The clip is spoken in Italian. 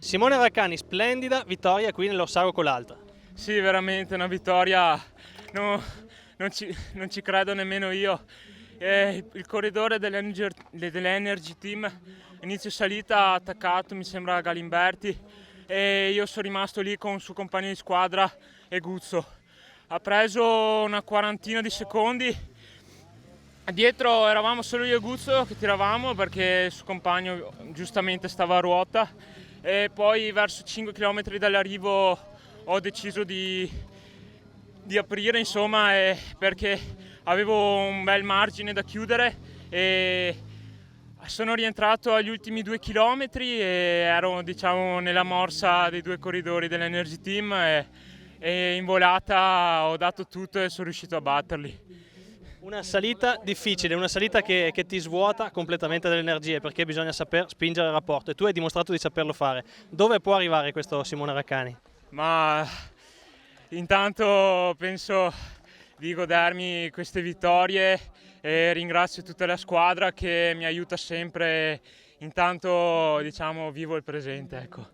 Simone Raccani, splendida vittoria qui nell'Orsago Colaltra. Sì, veramente una vittoria, non ci credo nemmeno io. Il corridore dell'Energy Team, inizio salita, ha attaccato, mi sembra Galimberti, e io sono rimasto lì con il suo compagno di squadra e Guzzo. Ha preso una quarantina di secondi. Dietro eravamo solo io e Guzzo che tiravamo perché il suo compagno giustamente stava a ruota, e poi verso 5 km dall'arrivo ho deciso di aprire, insomma, perché avevo un bel margine da chiudere e sono rientrato agli ultimi 2 chilometri e ero, diciamo, nella morsa dei due corridori dell'Energy Team e in volata ho dato tutto e sono riuscito a batterli. Una salita difficile, una salita che ti svuota completamente delle energie perché bisogna saper spingere il rapporto e tu hai dimostrato di saperlo fare. Dove può arrivare questo Simone Raccani? Ma intanto penso di godermi queste vittorie e ringrazio tutta la squadra che mi aiuta sempre. Intanto, diciamo, vivo il presente, ecco.